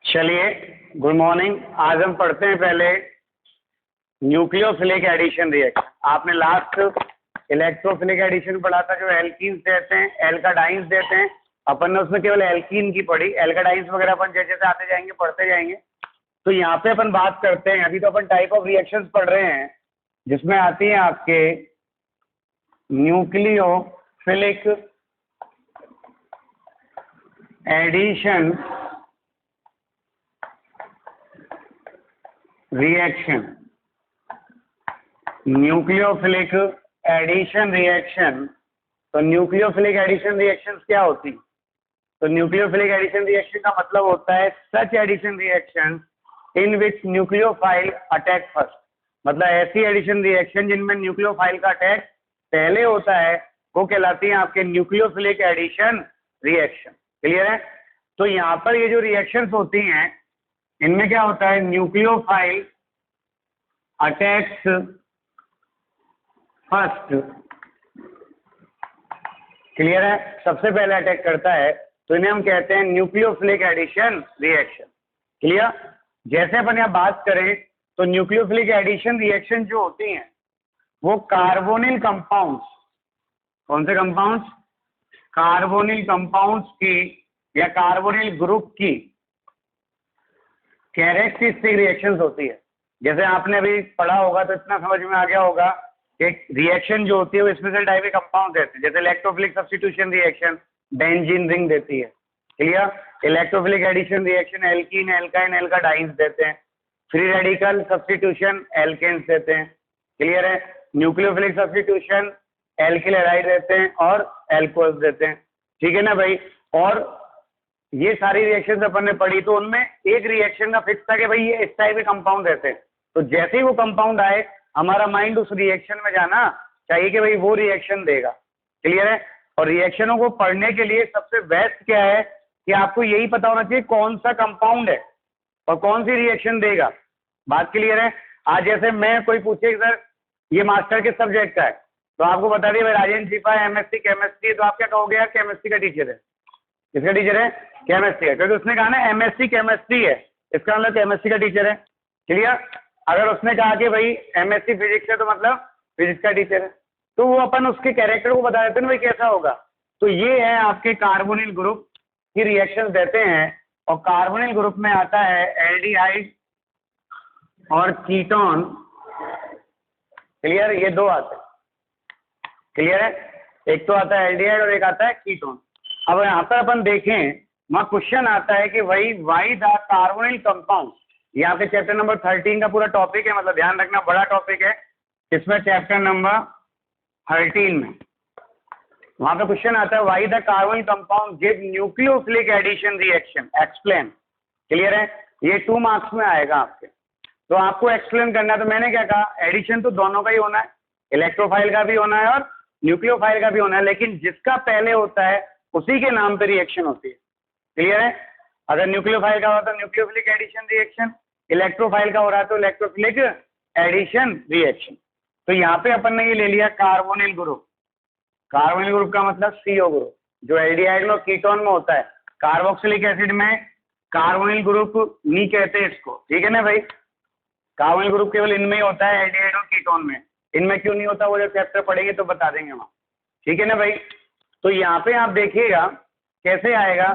चलिए, good morning. आज हम पढ़ते हैं पहले न्यूक्लियोफिलिक एडिशन रिएक्शन। आपने लास्ट इलेक्ट्रोफिलिक एडिशन पढ़ा था, जो एल्कीन्स देते हैं, एल्काडाइंस देते हैं। अपन ने उसमें केवल एल्कीन की पढ़ी, एल्काडाइंस वगैरह अपन जैसे जैसे आते जाएंगे पढ़ते जाएंगे। तो यहाँ पे अपन बात करते हैं, अभी तो अपन टाइप ऑफ रिएक्शंस पढ़ रहे हैं, जिसमें आती है आपके nucleophilic addition reaction. Nucleophilic addition reaction. तो न्यूक्लियोफिलिक एडिशन रिएक्शंस क्या होती? तो न्यूक्लियोफिलिक एडिशन रिएक्शन का मतलब होता है such addition reaction in which nucleophile attack first. मतलब ऐसी एडिशन रिएक्शन जिनमें न्यूक्लियोफाइल का अटैक पहले होता है, वो कहलाती है आपके न्यूक्लियोफिलिक एडिशन रिएक्शन। क्लियर है? तो यहाँ पर ये जो रिएक्शंस होती हैं, इनमें क्या होता है, न्यूक्लियोफाइल अटैक्स फर्स्ट। क्लियर है? सबसे पहले अटैक करता है, तो इन्हें हम कहते हैं न्यूक्लियोफिलिक एडिशन रिएक्शन। क्लियर? जैसे अपन यहाँ बात करें तो न्यूक्लियोफिलिक एडिशन रिएक्शन जो होती हैं वो कार्बोनिल कंपाउंड्स, कौन से कंपाउंड्स? कार्बोनिल कंपाउंड्स की या कार्बोनिल ग्रुप की कैरेक्टरिस्टिक रिएक्शंस होती है। जैसे आपने अभी पढ़ा होगा तो इतना समझ में आ गया होगा कि रिएक्शन जो होती है वो स्पेशल टाइप के कंपाउंड देते हैं। जैसे electrophilic substitution reaction benzene ring देती है। Clear? Electrophilic addition reaction alkene, alkyne, alkadienes देते हैं। फ्री रेडिकल सब्स्टिट्यूशन एल्केन्स देते हैं। क्लियर है? न्यूक्लियोफिलिक सब्स्टिट्यूशन एल्किल हैलाइड देते हैं और एल्कोहल्स देते हैं। ठीक है ना भाई? और ये सारी रिएक्शन अपन ने पढ़ी, तो उनमें एक रिएक्शन का फिक्स था कि भाई ये इस टाइप के कंपाउंड रहते हैं। तो जैसे ही वो कंपाउंड आए, हमारा माइंड उस रिएक्शन में जाना चाहिए कि भाई वो रिएक्शन देगा। क्लियर है? और रिएक्शनों को पढ़ने के लिए सबसे बेस्ट क्या है कि आपको यही पता होना चाहिए कौन सा कंपाउंड है और कौन सी रिएक्शन देगा। बात क्लियर है? आज जैसे मैं कोई पूछे सर ये मास्टर किस सब्जेक्ट का है, तो आपको बता दिया भाई राजेंद्र छिपा है, एमएससी केमिस्ट्री, तो आप क्या कहोगे? यार केमिस्ट्री का टीचर है। किसका टीचर है? केमिस्ट्री है, क्योंकि उसने कहा ना एमएससी केमिस्ट्री है, इसका मतलब केमिस्ट्री का टीचर है। क्लियर? अगर उसने कहा कि भाई एमएससी फिजिक्स है, तो मतलब फिजिक्स का टीचर है। तो वो अपन उसके कैरेक्टर को बता देते हैं ना भाई कैसा होगा। तो ये है आपके कार्बोनिल ग्रुप की रिएक्शन देते हैं, और कार्बोनिल ग्रुप में आता है एल्डिहाइड और कीटोन। क्लियर? ये दो आते हैं। क्लियर है? एक तो आता है एल्डिहाइड और एक आता है कीटोन। अब यहाँ पर अपन देखें, वहाँ क्वेश्चन आता है कि भाई वाई द कार्बोनिल कंपाउंड। ये आपके चैप्टर नंबर 13 का पूरा टॉपिक है, मतलब ध्यान रखना बड़ा टॉपिक है। इसमें चैप्टर नंबर 13 में वहाँ पे क्वेश्चन आता है why the carbonyl compound give nucleophilic addition reaction, explain. Clear है? ये 2 मार्क्स में आएगा आपके, तो आपको एक्सप्लेन करना है। तो मैंने क्या कहा, एडिशन तो दोनों का ही होना है, इलेक्ट्रोफाइल का भी होना है और न्यूक्लियोफाइल का भी होना है, लेकिन जिसका पहले होता है उसी के नाम पे रिएक्शन होती है। क्लियर है? अगर न्यूक्लियोफाइल का हो तो न्यूक्लियोफिलिक एडिशन रिएक्शन, इलेक्ट्रोफाइल का हो रहा है तो इलेक्ट्रोफिलिक एडिशन रिएक्शन। तो यहाँ पे अपन ने ये ले लिया कार्बोनिल ग्रुप। कार्बोनिल ग्रुप का मतलब सीओ ग्रुप, जो एल्डिहाइड और कीटोन में होता है। कार्बोक्सिलिक एसिड में कार्बोनिल ग्रुप नहीं कहते इसको। ठीक है ना भाई? कार्बोनिल ग्रुप केवल इनमें ही होता है, एल्डिहाइड और कीटोन में। इनमें क्यों नहीं होता वो जब चैप्टर पढ़ेंगे तो बता देंगे वहाँ। ठीक है ना भाई? तो यहाँ पे आप देखिएगा कैसे आएगा,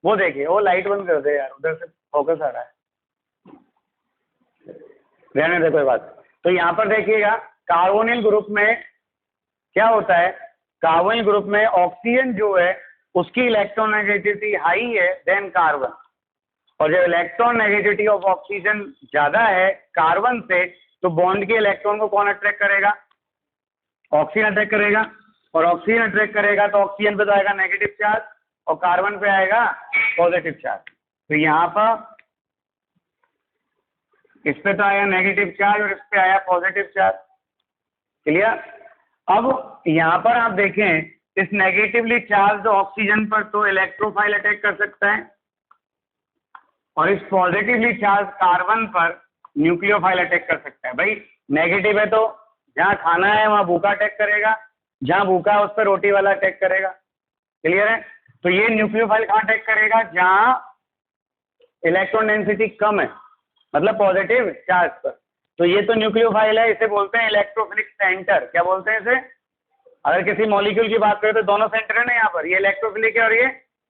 वो देखिए। वो लाइट बंद कर दे यार, उधर से फोकस आ रहा है, रहने दे कोई बात। तो यहाँ पर देखिएगा कार्बोनिल ग्रुप में क्या होता है, कार्बोनिल ग्रुप में ऑक्सीजन जो है उसकी इलेक्ट्रोनेगेटिविटी हाई है देन कार्बन, और जब इलेक्ट्रॉन नेगेटिविटी ऑफ ऑक्सीजन ज्यादा है कार्बन से, तो बॉन्ड के इलेक्ट्रॉन को कौन अट्रैक्ट करेगा? ऑक्सीजन अट्रैक्ट करेगा। और ऑक्सीजन अट्रैक्ट करेगा तो ऑक्सीजन पे तो आएगा नेगेटिव चार्ज और कार्बन पे आएगा पॉजिटिव चार्ज। तो यहाँ पर इस पे तो आया नेगेटिव चार्ज और इस पे आया पॉजिटिव चार्ज। क्लियर? अब यहाँ पर आप देखें, इस नेगेटिवली चार्ज ऑक्सीजन पर तो इलेक्ट्रोफाइल अटैक कर सकता है, और इस पॉजिटिवली चार्ज कार्बन पर न्यूक्लियोफाइल अटैक कर सकता है। भाई नेगेटिव है तो जहाँ खाना है वहाँ भूखा अटैक करेगा, जहाँ भूखा है उस पर रोटी वाला अटैक करेगा। क्लियर है? तो ये न्यूक्लियोफाइल कहाँ अटैक करेगा? जहाँ इलेक्ट्रॉन डेंसिटी कम है, मतलब पॉजिटिव चार्ज पर। तो ये तो न्यूक्लियोफाइल है, इसे बोलते हैं इलेक्ट्रोफिलिक सेंटर। क्या बोलते हैं इसे? अगर किसी मॉलिक्यूल की बात करें तो दोनों सेंटर है ना यहाँ पर, ये इलेक्ट्रोफिलिक है और ये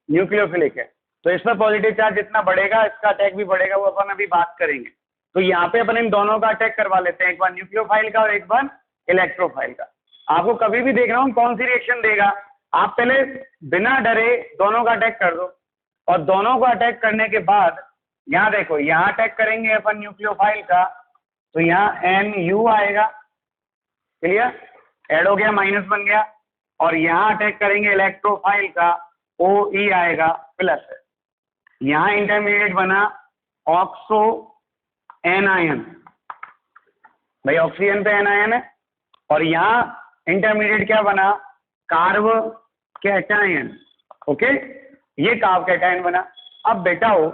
न्यूक्लियोफिलिक है। तो इस पर पॉजिटिव चार्ज जितना बढ़ेगा इसका अटैक भी बढ़ेगा, वो अपन अभी बात करेंगे। तो यहाँ पे अपन इन दोनों का अटैक करवा लेते हैं, एक बार न्यूक्लियोफाइल का और एक बार इलेक्ट्रोफाइल का। आपको कभी भी देखना हो कौन सी रिएक्शन देगा, आप पहले बिना डरे दोनों का अटैक कर दो, और दोनों को अटैक करने के बाद यहाँ देखो, यहाँ अटैक करेंगे अपन न्यूक्लियोफाइल का तो यहाँ NU आएगा, क्लियर, ऐड हो गया, माइनस बन गया। और यहाँ अटैक करेंगे इलेक्ट्रोफाइल का, OE आएगा प्लस। यहाँ इंटरमीडिएट बना ऑक्सो एनायन, भाई ऑक्सीजन पे एनायन है, और यहाँ इंटरमीडिएट क्या बना, कार्ब कैटायन। ओके, ये कार्ब कैटायन बना। अब बेटा हो,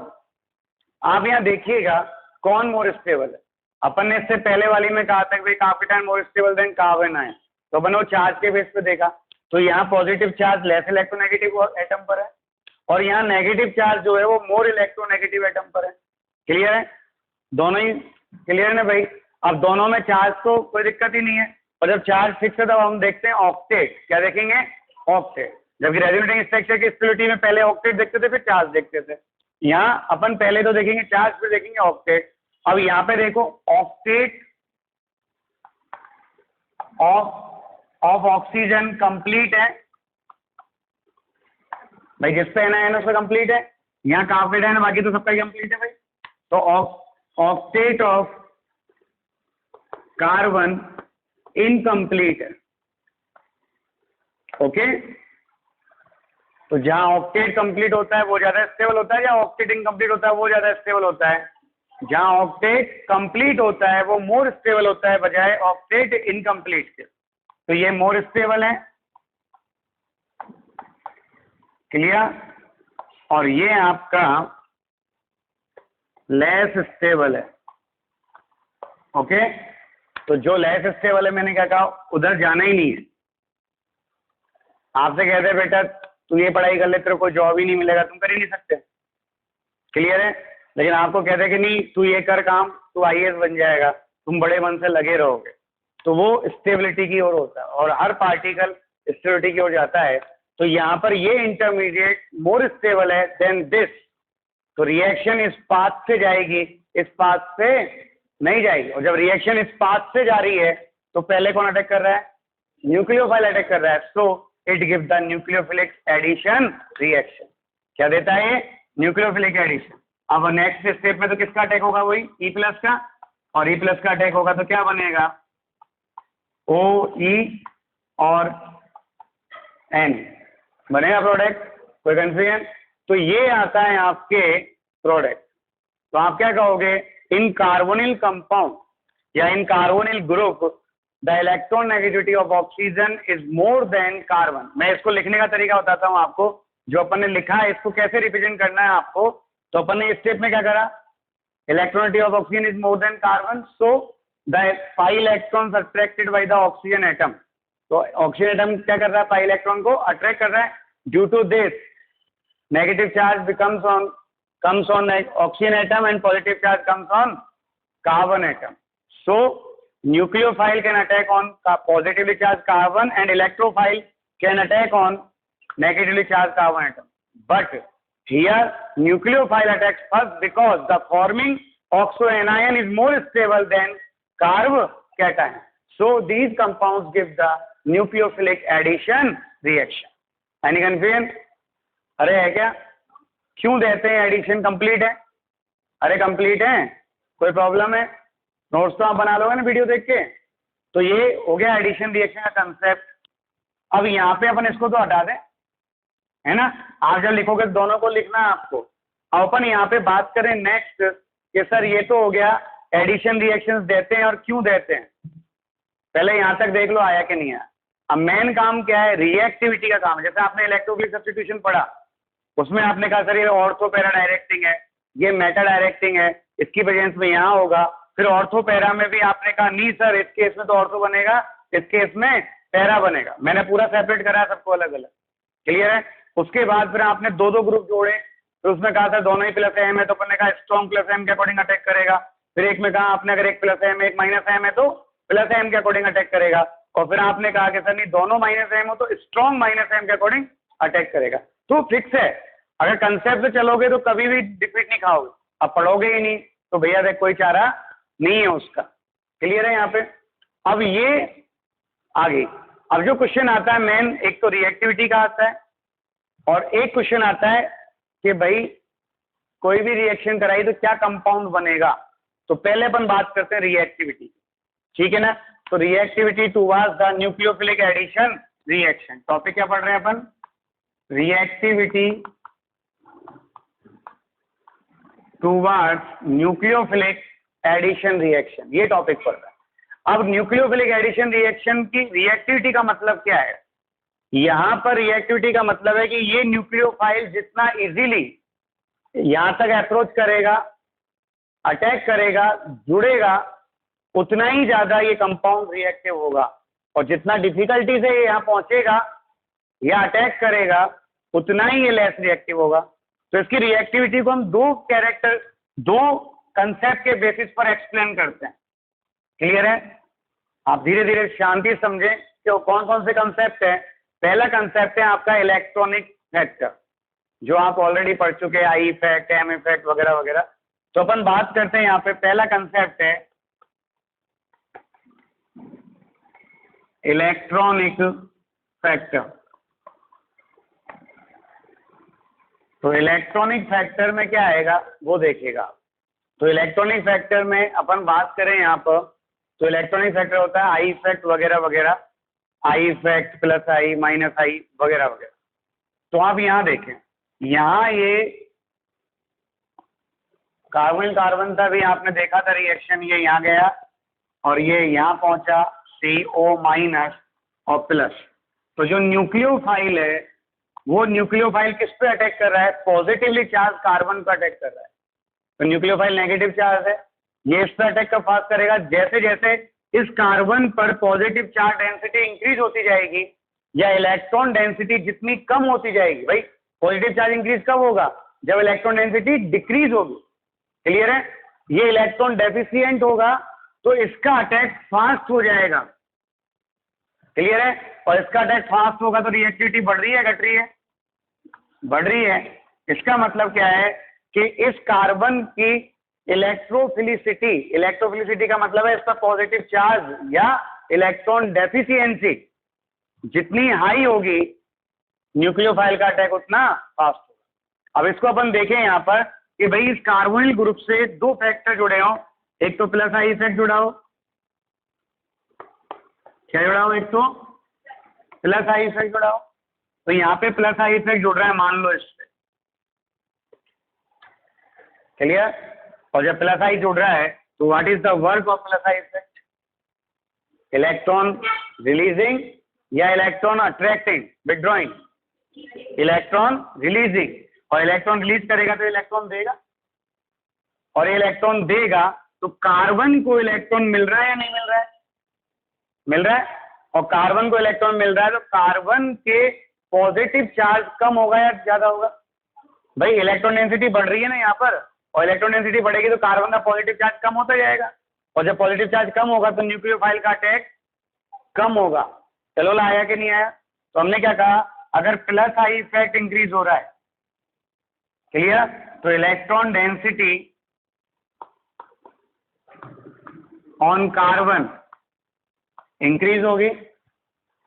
आप यहाँ देखिएगा कौन मोर स्टेबल है। अपन ने इससे पहले वाली में कहा था कि भाई carb cation more stable then carb anion, तो अपन वो चार्ज के बेस पे देखा। तो यहाँ positive charge less electronegative atom पर है, और यहाँ नेगेटिव चार्ज जो है वो मोर इलेक्ट्रोनेगेटिव एटम पर है। क्लियर है? दोनों ही क्लियर है ना भाई? अब दोनों में चार्ज तो कोई दिक्कत ही नहीं है, और जब चार्ज फिक्स है तब हम देखते हैं ऑक्टेट। क्या देखेंगे? ऑक्टेट। जबकि रेजोनेटिंग स्ट्रक्चर की स्टेबिलिटी में पहले ऑक्टेट देखते थे, फिर चार्ज देखते थे। यहाँ अपन पहले तो देखेंगे चार्ज, फिर देखेंगे ऑक्टेट। अब यहाँ पे देखो, ऑक्टेट ऑफ ऑक्सीजन कंप्लीट है भाई, जिस पे एनायन उसका कंप्लीट है। यहाँ कार्ब कैटायन है, बाकी तो सबका कंप्लीट है भाई। तो ऑक्टेट ऑफ कार्बन इनकम्प्लीट है। ओके, तो जहां ऑक्टेट कंप्लीट होता है वो ज्यादा स्टेबल होता है, जहां ऑक्टेट इनकम्प्लीट होता है वो ज्यादा स्टेबल होता है। जहां ऑक्टेट कंप्लीट होता है वो मोर स्टेबल होता है बजाय ऑक्टेट इनकम्प्लीट के। तो ये मोर स्टेबल है, क्लियर, और ये आपका लेस स्टेबल है। ओके, तो जो लेस स्टेबल है, मैंने क्या कहा, उधर जाना ही नहीं है। आपसे कहते हैं बेटा तू ये पढ़ाई कर ले, तेरे को जॉब ही नहीं मिलेगा, तुम कर ही नहीं सकते। क्लियर है? लेकिन आपको कहते हैं कि नहीं तू ये कर काम, तू IAS बन जाएगा, तुम बड़े मन से लगे रहोगे। तो वो स्टेबिलिटी की ओर होता है, और हर पार्टिकल स्टेबिलिटी की ओर जाता है। तो यहाँ पर ये इंटरमीडिएट मोर स्टेबल है देन दिस, तो रिएक्शन इस पाथ से जाएगी, इस पाथ से नहीं जाएगी। और जब रिएक्शन इस पाथ से जा रही है तो पहले कौन अटैक कर रहा है? न्यूक्लियोफाइल अटैक कर रहा है। So it give the nucleophilic addition reaction. क्या देता है? Nucleophilic addition. अब नेक्स्ट स्टेप में तो किसका अटैक होगा? वही E+ का, और E+ का अटैक होगा तो क्या बनेगा? OE और N बनेगा प्रोडक्ट। कोई कंफ्यूजन? तो ये आता है आपके प्रोडक्ट। तो आप क्या कहोगे? इन कार्बोनिल कंपाउंड या इन carbonyl group the electron negativity of oxygen is more than carbon. मैं इसको लिखने का तरीका बताता हूँ आपको, जो अपन ने लिखा है इसको कैसे रिप्रेजेंट करना है आपको। तो अपन ने इस स्टेप में क्या करा? Electronegativity of oxygen is more than carbon, so the 5 electrons attracted by the oxygen atom. तो ऑक्सीजन एटम क्या कर रहा है? 5 इलेक्ट्रॉन को अट्रैक्ट कर रहा है। Due to this negative charge comes on oxygen atom and positive charge comes on carbon atom. So nucleophile can attack on positively charged carbon and electrophile can attack on negatively charged carbon atom. But here nucleophile attacks first because the forming oxoanion is more stable than carb cation. So these compounds give the nucleophilic addition reaction. Any confusion? अरे है क्या? क्यों देते हैं addition? Complete है? अरे complete है, कोई प्रॉब्लम है? नोट्स तो आप बना लोगे ना वीडियो देख के। तो ये हो गया एडिशन रिएक्शन का कंसेप्ट। अब यहाँ पे अपन इसको तो हटा दें, है ना? आप जब लिखोगे दोनों को लिखना है आपको। अब अपन यहाँ पे बात करें नेक्स्ट कि सर ये तो हो गया एडिशन रिएक्शंस देते हैं और क्यों देते हैं। पहले यहाँ तक देख लो आया कि नहीं आया। अब मेन काम क्या है? रिएक्टिविटी का काम है। जैसे आपने इलेक्ट्रोफिलिक सब्स्टिट्यूशन पढ़ा, उसमें आपने कहा सर ये ऑर्थो पैरा डायरेक्टिंग है, ये मेटा डायरेक्टिंग है, इसकी प्रेजेंस में यहाँ होगा। फिर ऑर्थो पैरा में भी आपने कहा नहीं सर इस केस में तो ऑर्थो बनेगा, इस केस में पैरा बनेगा। मैंने पूरा सेपरेट करा है सबको अलग अलग। क्लियर है? उसके बाद फिर आपने दो ग्रुप जोड़े, तो उसमें कहा था दोनों ही प्लस एम है, तो अपन ने कहा स्ट्रॉन्ग प्लस एम के अकॉर्डिंग अटैक करेगा। फिर एक में कहा आपने अगर एक प्लस एम एक माइनस एम है तो प्लस एम के अकॉर्डिंग अटैक करेगा। और फिर आपने कहा कि सर नहीं दोनों माइनस एम हो तो स्ट्रॉन्ग माइनस एम के अकॉर्डिंग अटैक करेगा। तो फिक्स है, अगर कंसेप्ट से चलोगे तो कभी भी डिफीट नहीं खाओगे, अब पढ़ोगे ही नहीं तो भैया देख कोई चारा नहीं है उसका। क्लियर है यहाँ पे। अब ये आगे अब जो क्वेश्चन आता है मेन, एक तो रिएक्टिविटी का आता है और एक क्वेश्चन आता है कि भाई कोई भी रिएक्शन कराई तो क्या कंपाउंड बनेगा। तो पहले अपन बात करते हैं रिएक्टिविटी, ठीक है ना। तो reactivity towards the nucleophilic addition reaction, topic क्या पढ़ रहे हैं अपन, reactivity towards nucleophilic addition reaction, ये टॉपिक पढ़ रहे हैं। अब न्यूक्लियोफिलिक एडिशन रिएक्शन की रिएक्टिविटी का मतलब क्या है, यहां पर रिएक्टिविटी का मतलब है कि ये न्यूक्लियोफाइल जितना इजीली यहां तक अप्रोच करेगा, अटैक करेगा, जुड़ेगा, उतना ही ज्यादा ये कंपाउंड रिएक्टिव होगा। और जितना डिफिकल्टी से ये यहां पहुंचेगा या अटैक करेगा उतना ही ये लेस रिएक्टिव होगा। तो इसकी रिएक्टिविटी को हम दो कंसेप्ट के बेसिस पर एक्सप्लेन करते हैं। क्लियर है। आप धीरे धीरे शांति समझें कि वो कौन कौन से कंसेप्ट है। पहला कंसेप्ट है आपका इलेक्ट्रॉनिक फैक्टर, जो आप ऑलरेडी पढ़ चुके हैं, आई इफेक्ट, एम इफेक्ट वगैरह वगैरह। तो अपन बात करते हैं यहाँ पे, पहला कंसेप्ट है इलेक्ट्रॉनिक फैक्टर। तो इलेक्ट्रॉनिक फैक्टर में क्या आएगा वो देखिएगा। तो इलेक्ट्रॉनिक फैक्टर में अपन बात करें यहाँ पर, तो इलेक्ट्रॉनिक फैक्टर होता है आई इफेक्ट वगैरह वगैरह, I effect plus I minus I वगैरह वगैरह। तो आप यहाँ देखें, यहाँ ये कार्बन कार्बन था भी आपने देखा था रिएक्शन, ये यहाँ गया और ये यहाँ पहुंचा CO माइनस और प्लस। तो जो न्यूक्लियोफाइल है वो न्यूक्लियोफाइल किस पे अटैक कर रहा है, पॉजिटिवली चार्ज कार्बन पर अटैक कर रहा है। तो न्यूक्लियोफाइल नेगेटिव चार्ज है, ये इस पर अटैक कब फास्ट करेगा, जैसे जैसे इस कार्बन पर पॉजिटिव चार्ज डेंसिटी इंक्रीज होती जाएगी या इलेक्ट्रॉन डेंसिटी जितनी कम होती जाएगी। भाई पॉजिटिव चार्ज इंक्रीज कब होगा, जब इलेक्ट्रॉन डेंसिटी डिक्रीज होगी। क्लियर है। ये इलेक्ट्रॉन डेफिशिएंट होगा तो इसका अटैक फास्ट हो जाएगा। क्लियर है। और इसका अटैक फास्ट होगा तो रिएक्टिविटी बढ़ रही है घट रही है, बढ़ रही है। इसका मतलब क्या है कि इस कार्बन की इलेक्ट्रोफिलिसिटी, इलेक्ट्रोफिलिसिटी का मतलब है इसका पॉजिटिव चार्ज या इलेक्ट्रॉन डेफिशिएंसी जितनी हाई होगी न्यूक्लियोफाइल का अटैक उतना फास्ट होगा। अब इसको अपन देखें यहाँ पर कि भाई इस कार्बोनिल ग्रुप से दो फैक्टर जुड़े हो, एक तो प्लस आई इफेक्ट जुड़ा हो, क्या जुड़ा हो, एक तो प्लस आई इफेक्ट जुड़ा हो। तो यहाँ पे प्लस आई इफेक्ट जुड़ रहा है, मान लो इससे। क्लियर। और जब प्लस आई जुड़ रहा है तो what is the work of plus I effect, electron releasing या electron attracting, withdrawing, electron releasing. और इलेक्ट्रॉन रिलीज करेगा तो इलेक्ट्रॉन देगा, और ये इलेक्ट्रॉन देगा तो कार्बन को इलेक्ट्रॉन मिल रहा है या नहीं मिल रहा है, मिल रहा है। और कार्बन को इलेक्ट्रॉन मिल रहा है तो कार्बन के पॉजिटिव चार्ज कम होगा या ज्यादा होगा, भाई इलेक्ट्रॉन डेंसिटी बढ़ रही है ना यहाँ पर, और इलेक्ट्रॉन डेंसिटी बढ़ेगी तो कार्बन का पॉजिटिव चार्ज कम होता जाएगा, और जब पॉजिटिव चार्ज कम होगा तो न्यूक्लियोफाइल का अटैक कम होगा। चलो आया कि नहीं आया। तो हमने क्या कहा, अगर प्लस आई इफेक्ट इंक्रीज हो रहा है, क्लियर, तो electron density on carbon increase होगी,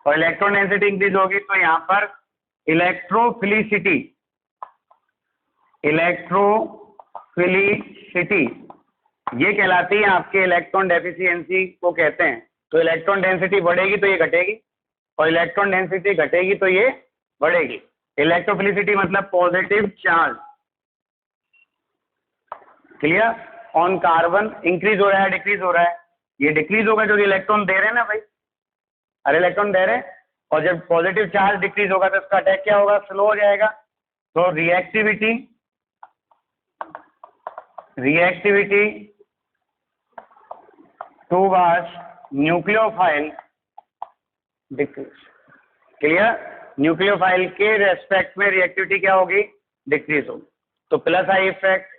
और इलेक्ट्रॉन डेंसिटी इंक्रीज होगी तो यहां पर इलेक्ट्रोफिलिसिटी, इलेक्ट्रोफिलिसिटी ये कहलाती है आपके इलेक्ट्रॉन डेफिशिएंसी को कहते हैं। तो इलेक्ट्रॉन डेंसिटी बढ़ेगी तो ये घटेगी, और इलेक्ट्रॉन डेंसिटी घटेगी तो ये बढ़ेगी। इलेक्ट्रोफिलिसिटी मतलब positive charge, clear, on carbon increase हो रहा है डिक्रीज हो रहा है, ये डिक्रीज होगा जो इलेक्ट्रॉन दे रहे हैं ना भाई, अरे इलेक्ट्रॉन दे रहे हैं, और जब पॉजिटिव चार्ज डिक्रीज होगा तो इसका अटैक क्या होगा, स्लो हो जाएगा। तो reactivity towards nucleophile decrease, clear, nucleophile के रेस्पेक्ट में रिएक्टिविटी क्या होगी, डिक्रीज होगी। तो प्लस आई इफेक्ट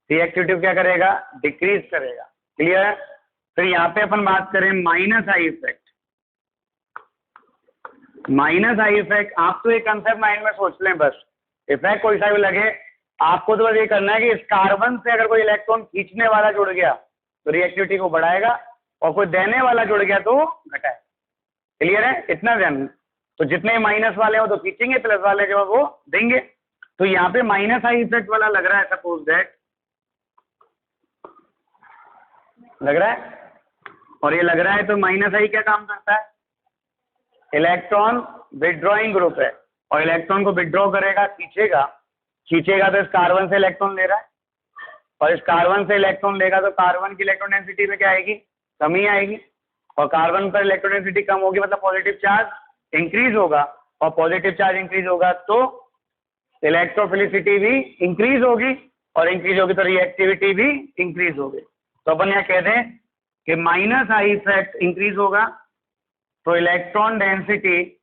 रिएक्टिविटी क्या करेगा, डिक्रीज करेगा। क्लियर है। फिर यहाँ पे अपन बात करें minus I effect. Minus I effect, आप तो एक कंसेप्ट माइंड में सोच लें बस, इफेक्ट कोई सा भी लगे, आपको तो बस ये करना है कि इस कार्बन से अगर कोई इलेक्ट्रॉन खींचने वाला जुड़ गया तो रिएक्टिविटी को बढ़ाएगा, और कोई देने वाला जुड़ गया तो घटाएगा। क्लियर है, इतना ध्यान। तो जितने माइनस वाले हो तो खींचेंगे, प्लस वाले जो है वो देंगे। तो यहाँ पे माइनस आई इफेक्ट वाला लग रहा है, सपोज दैट लग रहा है, और ये लग रहा है, तो माइनस आई क्या काम करता है, इलेक्ट्रॉन विड्रॉइंग ग्रुप है, और इलेक्ट्रॉन को विड्रॉ करेगा, खींचेगा तो इस कार्बन से इलेक्ट्रॉन ले रहा है, और इस कार्बन से इलेक्ट्रॉन लेगा तो कार्बन की इलेक्ट्रॉन डेंसिटी में क्या आएगी, कमी आएगी, और कार्बन पर इलेक्ट्रॉन डेंसिटी कम होगी मतलब पॉजिटिव चार्ज इंक्रीज होगा, और पॉजिटिव चार्ज इंक्रीज होगा तो इलेक्ट्रोफिलिसिटी भी इंक्रीज होगी, और इंक्रीज होगी तो रिएक्टिविटी भी इंक्रीज होगी। तो अपन यहाँ कह दें कि माइनस आई इफेक्ट इंक्रीज होगा तो electron density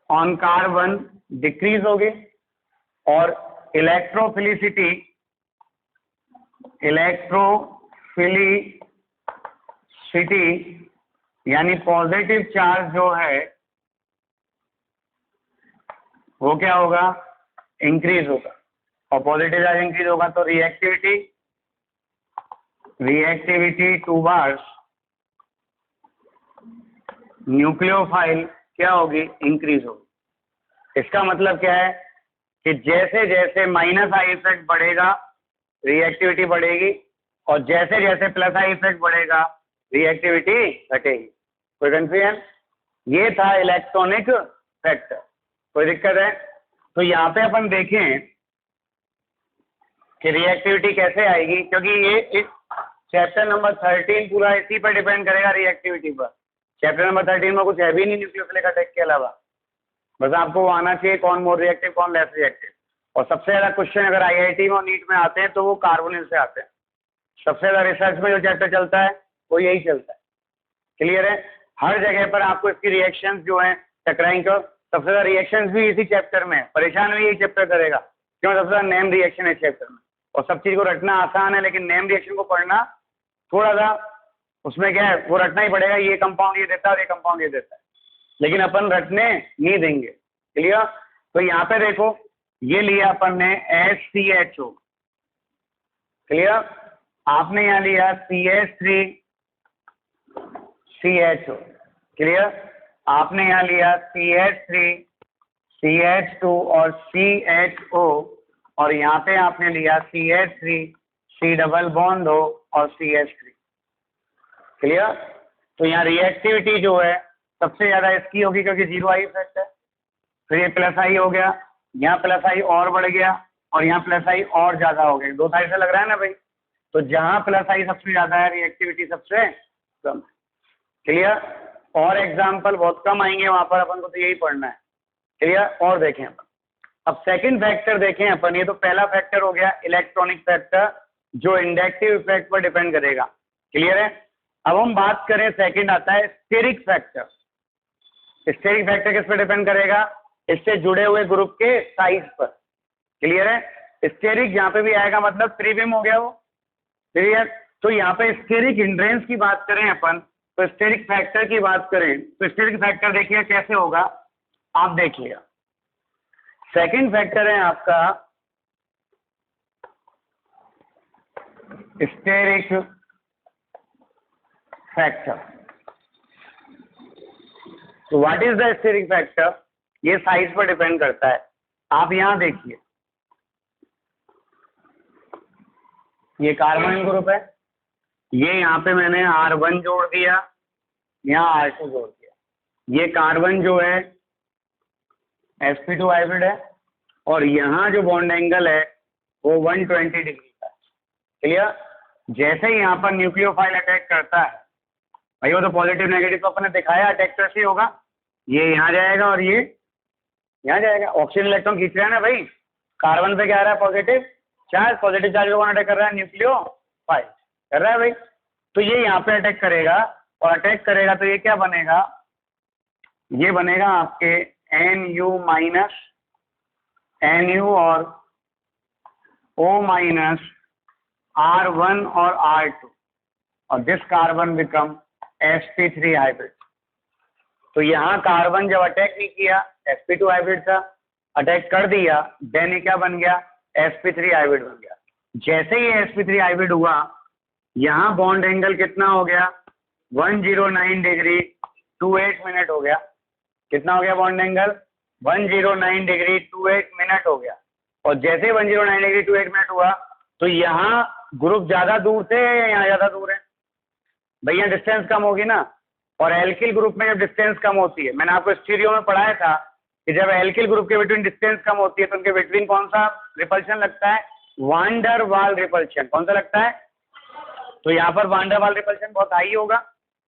on carbon decrease होगी, और इलेक्ट्रोफिलिसिटी यानी पॉजिटिव चार्ज जो है वो क्या होगा, इंक्रीज होगा, और पॉजिटिव चार्ज इंक्रीज होगा तो रिएक्टिविटी टुवर्ड्स न्यूक्लियोफाइल क्या होगी, इंक्रीज होगी। इसका मतलब क्या है कि जैसे जैसे माइनस आई इफेक्ट बढ़ेगा रिएक्टिविटी बढ़ेगी, और जैसे जैसे प्लस आई इफेक्ट बढ़ेगा रिएक्टिविटी घटेगी। कोई कंफ्यूजन? ये था इलेक्ट्रॉनिक फैक्टर। कोई दिक्कत है? तो यहाँ पे अपन देखें कि रिएक्टिविटी कैसे आएगी, क्योंकि ये इस चैप्टर नंबर 13 पूरा इसी पर डिपेंड करेगा, रिएक्टिविटी पर। चैप्टर नंबर 13 में कुछ है भी नहीं न्यूक्लियोफिलिक अटैक के अलावा, बस आपको वो आना चाहिए कौन मोर रिएक्टिव कौन लेस रिएक्टिव। और सबसे ज्यादा क्वेश्चन अगर आईआईटी में और नीट में आते हैं तो वो कार्बोनिल से आते हैं। सबसे ज्यादा रिसर्च में जो चैप्टर चलता है वो यही चलता है। क्लियर है? हर जगह पर आपको इसकी रिएक्शंस जो है टकराएंगे, सबसे ज्यादा रिएक्शंस भी इसी चैप्टर में है। परेशान भी यही चैप्टर करेगा, क्यों? सबसे ज्यादा नेम रिएक्शन है चैप्टर में, और सब चीज को रटना आसान है, लेकिन नेम रिएक्शन को पढ़ना थोड़ा सा उसमें क्या है, वो रटना ही पड़ेगा, ये कंपाउंड ये देता है और ये कंपाउंड ये देता है, लेकिन अपन रटने नहीं देंगे। क्लियर? तो यहाँ पे देखो, ये लिया अपन ने HCHO। क्लियर? आपने यहाँ लिया CH3CHO। क्लियर? आपने यहाँ लिया CH3CH2 और CHO, और यहाँ पे आपने लिया CH3C डबल बॉन्ड हो और CH3। क्लियर? तो यहाँ रिएक्टिविटी जो है सबसे ज्यादा इसकी होगी, क्योंकि जीरो आई इफेक्ट है। फिर ये प्लस आई हो गया, यहाँ प्लस आई और बढ़ गया, और यहाँ प्लस आई और ज्यादा हो गया। दो साइड से लग रहा है ना भाई? तो जहाँ प्लस आई सबसे ज्यादा है रिएक्टिविटी सबसे कम। क्लियर? और एग्जाम्पल बहुत कम आएंगे वहां पर, अपन को तो यही पढ़ना है। क्लियर? और देखें अपन, अब सेकंड फैक्टर देखें अपन। ये तो पहला फैक्टर हो गया इलेक्ट्रॉनिक फैक्टर, जो इंडक्टिव इफेक्ट पर डिपेंड करेगा। क्लियर है? अब हम बात करें, सेकंड आता है स्टेरिक फैक्टर। स्टेरिक फैक्टर किस पर डिपेंड करेगा? इससे जुड़े हुए ग्रुप के साइज पर। क्लियर है? स्टेरिक यहाँ पे भी आएगा, मतलब त्रिविम हो गया वो। क्लियर? तो यहाँ पे स्टेरिक हिंड्रेंस की बात करें अपन, तो स्टेरिक फैक्टर की बात करें तो स्टेरिक फैक्टर देखिए कैसे होगा, आप देखिएगा। सेकंड फैक्टर है आपका स्टेरिक फैक्टर। तो what is the steric factor? ये साइज पर डिपेंड करता है। आप यहां देखिए, ये कार्बन ग्रुप है, ये यहाँ पे मैंने R1 जोड़ दिया, यहाँ R2 जोड़ दिया। ये कार्बन जो है sp2 हाइब्रिड है, और यहाँ जो बॉन्ड एंगल है वो 120 डिग्री का है। क्लियर? जैसे ही यहाँ पर न्यूक्लियोफाइल अटैक करता है भाई, वो तो पॉजिटिव नेगेटिव तो अपने दिखाया अटैक कैसे ही होगा, ये यहाँ जाएगा और ये यहाँ जाएगा। ऑक्सीजन इलेक्ट्रॉन खींच रहा है ना भाई, कार्बन पे क्या आ रहा है, पॉजिटिव चार्ज। पॉजिटिव चार्ज कौन अटैक कर रहा है? न्यूक्लियोफाइल कर रहा है भाई। तो ये यहाँ पे अटैक करेगा, और अटैक करेगा तो ये क्या बनेगा, ये बनेगा आपके Nu Nu और O माइनस R1 और R2 और this carbon become sp3 hybrid. तो यहाँ कार्बन जब अटैक नहीं किया sp2 हाइब्रिड था, अटैक कर दिया देन ये क्या बन गया, sp3 हाइब्रिड बन गया। जैसे ही sp3 हाइब्रिड हुआ यहाँ बॉन्ड एंगल कितना हो गया, 109 डिग्री 28 मिनट हो गया। कितना हो गया बॉन्ड एंगल, 109 डिग्री 28 मिनट हो गया। और जैसे 109 डिग्री 28 मिनट हुआ तो यहाँ ग्रुप ज्यादा दूर थे या यहाँ ज्यादा दूर है, भैया डिस्टेंस कम होगी ना। और एल्किल ग्रुप में जब डिस्टेंस कम होती है, मैंने आपको स्टीरियो में पढ़ाया था कि जब एल्किल ग्रुप के बिटवीन डिस्टेंस कम होती है तो उनके बिटवीन कौन सा रिपल्शन लगता है, वान डर वाल रिपल्शन। कौन सा लगता है, तो यहाँ पर वान डर वाल रिपल्शन बहुत हाई होगा।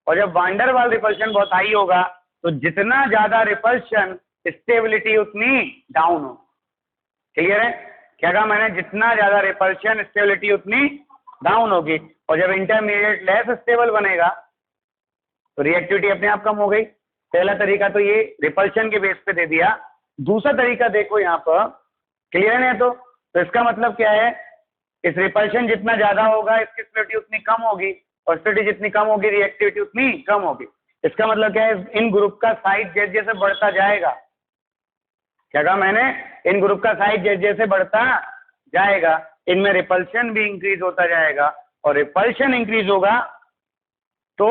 और जब वान डर वाल रिपल्शन बहुत हाई होगा तो जितना ज्यादा रिपल्शन स्टेबिलिटी उतनी डाउन हो। क्लियर है, क्या कहा मैंने, जितना ज्यादा रिपल्शन स्टेबिलिटी उतनी डाउन होगी। और जब इंटरमीडिएट लेस स्टेबल बनेगा तो रिएक्टिविटी अपने आप कम हो गई। पहला तरीका तो ये रिपल्शन के बेस पे दे दिया। दूसरा तरीका देखो यहाँ पर, क्लियर है। तो इसका मतलब क्या है, इस रिपल्शन जितना ज्यादा होगा इसकी स्टेबिलिटी उतनी कम होगी और स्टेबिलिटी जितनी कम होगी रिएक्टिविटी उतनी कम होगी। इसका मतलब क्या है, इन ग्रुप का साइज जैसे जैसे बढ़ता जाएगा, क्या कहा मैंने, इन ग्रुप का साइज जैसे जैसे बढ़ता जाएगा इनमें रिपल्शन भी इंक्रीज होता जाएगा। और रिपल्शन इंक्रीज होगा तो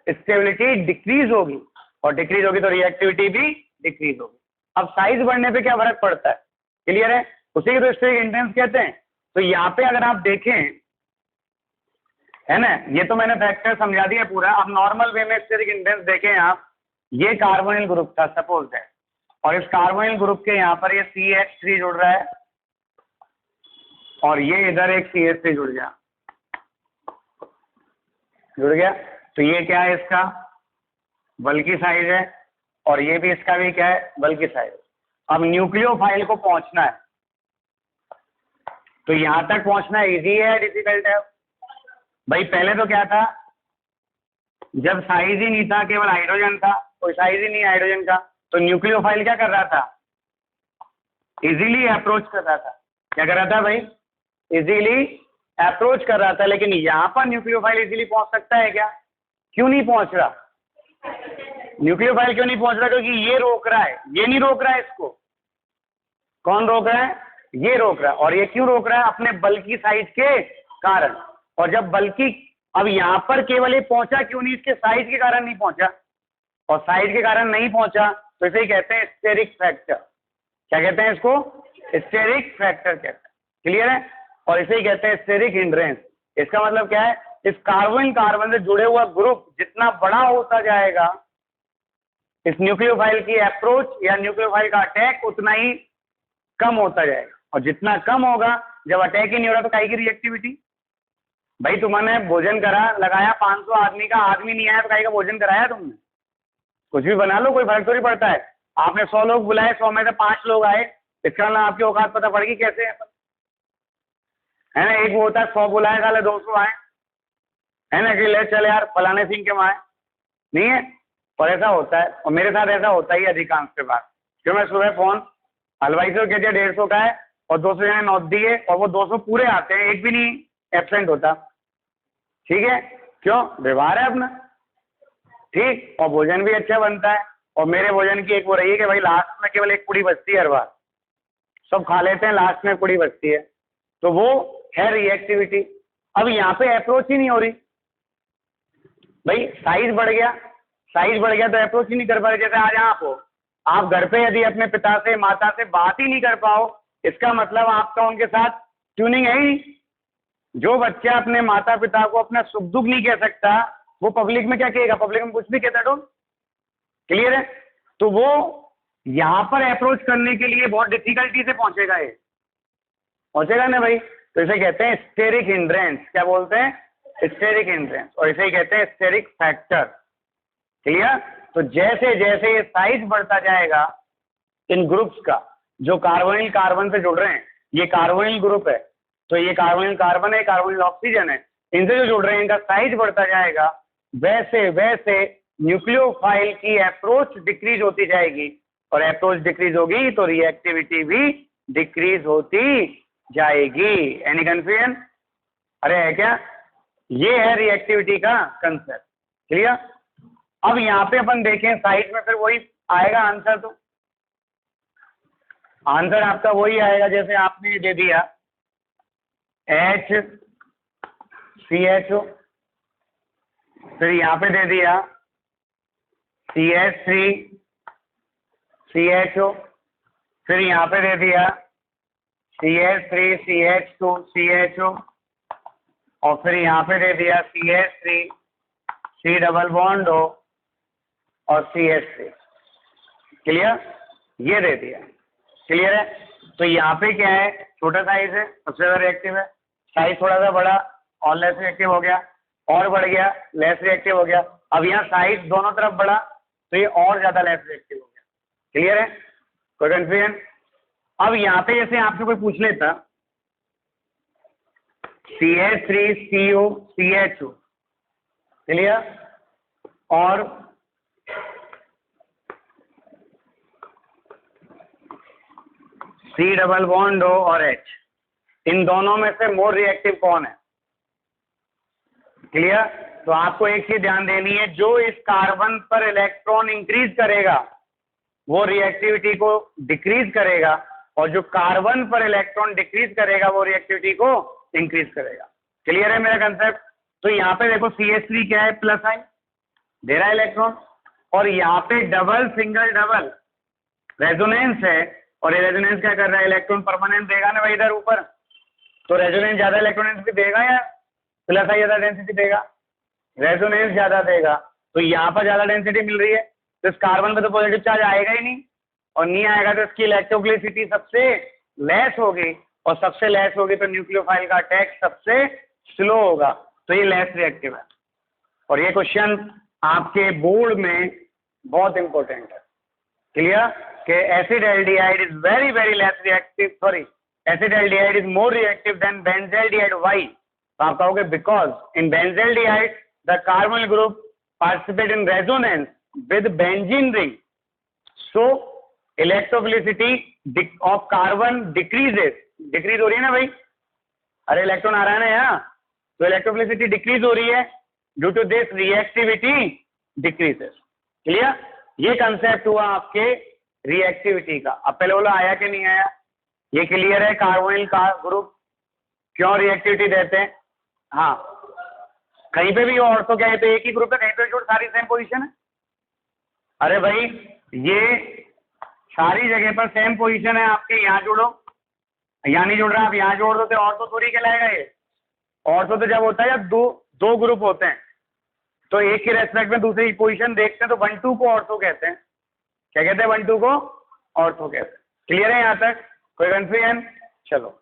स्टेबिलिटी डिक्रीज होगी और डिक्रीज होगी तो रिएक्टिविटी भी डिक्रीज होगी। अब साइज बढ़ने पे क्या फर्क पड़ता है, क्लियर है, उसी को तो स्टेरिक हिंड्रेंस कहते हैं। तो यहाँ पे अगर आप देखें, है ना, ये तो मैंने फैक्टर समझा दिया पूरा। अब नॉर्मल वे में स्टेरिक हिंड्रेंस देखें आप, ये कार्बोनिल ग्रुप था सपोज है और इस कार्बोनिल ग्रुप के यहाँ पर ये CH3 जुड़ रहा है और ये इधर एक CH3 जुड़ गया, तो ये क्या है, इसका बल्कि साइज है और ये भी इसका भी क्या है, बल्कि साइज। अब न्यूक्लियोफाइल को पहुंचना है तो यहां तक पहुंचना इजी है डिफिकल्ट है भाई। पहले तो क्या था, जब साइज ही नहीं था, केवल हाइड्रोजन था, कोई साइज ही नहीं हाइड्रोजन का, तो न्यूक्लियोफाइल क्या कर रहा था, इजीली अप्रोच कर रहा था। क्या कर रहा था भाई, इजीली अप्रोच कर रहा था। लेकिन यहां पर न्यूक्लियोफाइल इजीली पहुंच सकता है क्या, क्यों नहीं पहुंच रहा, न्यूक्लियोफाइल क्यों नहीं पहुंच रहा, क्योंकि ये रोक रहा है, ये नहीं रोक रहा है इसको। कौन रोक रहा है, ये रोक रहा है। और ये क्यों रोक रहा है, अपने बल्कि साइज के कारण। और जब बल्कि, अब यहां पर केवल ये पहुंचा क्यों नहीं, इसके साइज के कारण नहीं पहुंचा, और साइज के कारण नहीं पहुंचा तो इसे ही कहते हैं स्टेरिक फैक्टर। क्या कहते हैं इसको, स्टेरिक फैक्टर कहते हैं, क्लियर है। और इसे ही कहते हैं स्टेरिक हिंड्रेंस। इसका मतलब क्या है, इस कार्बन कार्बन से जुड़े हुआ ग्रुप जितना बड़ा होता जाएगा, इस न्यूक्लियोफाइल की अप्रोच या न्यूक्लियोफाइल का अटैक उतना ही कम होता जाएगा। और जितना कम होगा, जब अटैक ही नहीं हो रहा तो काहे की रिएक्टिविटी। भाई तुमने भोजन करा, लगाया 500 आदमी का, आदमी नहीं आया तो काहे का भोजन कराया तुमने, कुछ भी बना लो, कोई फर्क थोड़ी पड़ता है। आपने 100 लोग बुलाए, 100 में से 5 लोग आए, इसका मतलब आपकी औकात पता पड़ेगी कैसे है ना। एक वो होता है 100 बुलाए साले 200 आए, है ना, कि ले चल यार फलाने सिंह के माए, नहीं है। और ऐसा होता है, और मेरे साथ ऐसा होता ही अधिकांश के बाद। क्यों, मैं सुबह फोन हलवाई से कह दिया 150 का है और 200 जने नोट दिए और वो 200 पूरे आते हैं, एक भी नहीं एब्सेंट होता, ठीक है, क्यों, व्यवहार है अपना, ठीक। और भोजन भी अच्छा बनता है। और मेरे भोजन की एक वो रही है कि भाई लास्ट में केवल एक पूड़ी बचती है, हर बार सब खा लेते हैं, लास्ट में पूड़ी बचती है, तो वो है रिएक्टिविटी। अब यहाँ पे अप्रोच ही नहीं हो रही भाई, साइज बढ़ गया, साइज बढ़ गया तो अप्रोच ही नहीं कर पा रहे। जैसे आज आप घर पे यदि अपने पिता से माता से बात ही नहीं कर पाओ, इसका मतलब आपका उनके साथ ट्यूनिंग है ही। जो बच्चा अपने माता पिता को अपना सुख दुख नहीं कह सकता, वो पब्लिक में क्या कहेगा, पब्लिक में कुछ भी कहता तो, क्लियर है। तो वो यहां पर अप्रोच करने के लिए बहुत डिफिकल्टी से पहुंचेगा, ये पहुंचेगा ना भाई। तो इसे कहते हैं स्टेरिक हिंड्रेंस। क्या बोलते हैं, स्टेरिक हिंड्रेंस। और इसे ही कहते हैं स्टेरिक फैक्टर, क्लियर। तो जैसे जैसे ये साइज बढ़ता जाएगा इन ग्रुप्स का, जो कार्बोनिल कार्बन से जुड़ रहे हैं, ये कार्बोनिल ग्रुप है, तो ये कार्बोनिल कार्बन है, कार्बोनिल ऑक्सीजन है, इनसे जो जुड़ रहे हैं इनका साइज बढ़ता जाएगा, वैसे वैसे न्यूक्लियोफाइल की अप्रोच डिक्रीज होती जाएगी। और अप्रोच डिक्रीज होगी तो रिएक्टिविटी भी डिक्रीज होती जाएगी। Any confusion? अरे है क्या? ये है रिएक्टिविटी का कंसेप्ट। क्लियर? अब यहाँ पे अपन देखें साइड में, फिर वही आएगा आंसर। तो आंसर आपका वही आएगा जैसे आपने दे दिया HCHO, फिर यहाँ पे दे दिया CH3CHO, फिर यहाँ पे दे दिया CH3CH2CHO, और फिर यहाँ पे दे दिया CH3 C double bond O और CH3। क्लियर? ये दे दिया। क्लियर है? तो यहाँ पे क्या है, छोटा साइज है, सबसे ज्यादा रिएक्टिव है। साइज थोड़ा सा बड़ा और लेस रिएक्टिव हो गया, और बढ़ गया लेस रिएक्टिव हो गया। अब यहाँ साइज दोनों तरफ बढ़ा तो ये और ज्यादा लेस रिएक्टिव हो गया। क्लियर है? कोई कंफ्यूजन? अब यहाँ पे जैसे आपसे कोई पूछ लेता CH3COCHO, क्लियर, और C डबल बॉन्ड O और H, इन दोनों में से मोर रिएक्टिव कौन है? क्लियर? तो आपको एक चीज ध्यान देनी है, जो इस कार्बन पर इलेक्ट्रॉन इंक्रीज करेगा वो रिएक्टिविटी को डिक्रीज करेगा, और जो कार्बन पर इलेक्ट्रॉन डिक्रीज करेगा वो रिएक्टिविटी को इंक्रीज करेगा। क्लियर है मेरा कंसेप्ट? तो यहाँ पे देखो CH3 क्या है, प्लस आई दे रहा है इलेक्ट्रॉन, और यहाँ पे डबल सिंगल डबल रेजोनेंस है, और रेजोनेंस क्या कर रहा है, इलेक्ट्रॉन परमानेंट देगा ना भाई इधर ऊपर। तो रेजोनेंस ज्यादा इलेक्ट्रॉन डेंसिटी देगा या प्लस आई ज्यादा डेंसिटी देगा? रेजोनेंस ज्यादा देगा। तो यहाँ पर ज्यादा डेंसिटी मिल रही है, तो इस कार्बन पे तो पॉजिटिव चार्ज आएगा ही नहीं, और नहीं आएगा तो इसकी इलेक्ट्रोफिलिसिटी सबसे लेस होगी, और सबसे लेस होगी तो न्यूक्लियोफाइल का अटैक सबसे स्लो होगा। तो ये लेस रिएक्टिव है, और ये क्वेश्चन आपके बोर्ड में बहुत इंपॉर्टेंट है। क्लियर? कि acid aldehyde is very very less reactive, sorry, acid aldehyde is more reactive than benzaldehyde. Why? तो आप कहोगे because in benzaldehyde the carbonyl group participate in resonance with benzene ring, so electrophilicity of carbon decreases. Decrease हो रही है ना भाई, अरे electron आ रहा है ना यहाँ, तो इलेक्ट्रोफिलिसिटी डिक्रीज हो रही है, due to this reactivity decreases. Clear? ये कंसेप्ट हुआ आपके रिएक्टिविटी का। अब पहले बोला आया कि नहीं आया? ये क्लियर है? कार्बोनिल का ग्रुप क्यों रिएक्टिविटी देते हैं? हाँ, कहीं पे भी ऑर्थो क्या है तो एक ही ग्रुप है, कहीं पे जोड़ सारी सेम पोजीशन है। अरे भाई ये सारी जगह पर सेम पोजीशन है आपके, यहाँ जोड़ो, यहाँ नहीं जुड़ रहा, आप यहाँ जोड़ दो तो ऑर्थो थोड़ी कहलाएगा ये। ऑर्थो तो जब होता है जब दो ग्रुप होते हैं, तो एक के रेस्पेक्ट में दूसरी पोजीशन देखते हैं, तो 1-2 को ऑर्थो कहते हैं। क्या कहते हैं? 1-2 को ऑर्थो कहते हैं। क्लियर है यहाँ तक? कोई कंफ्यूजन? चलो।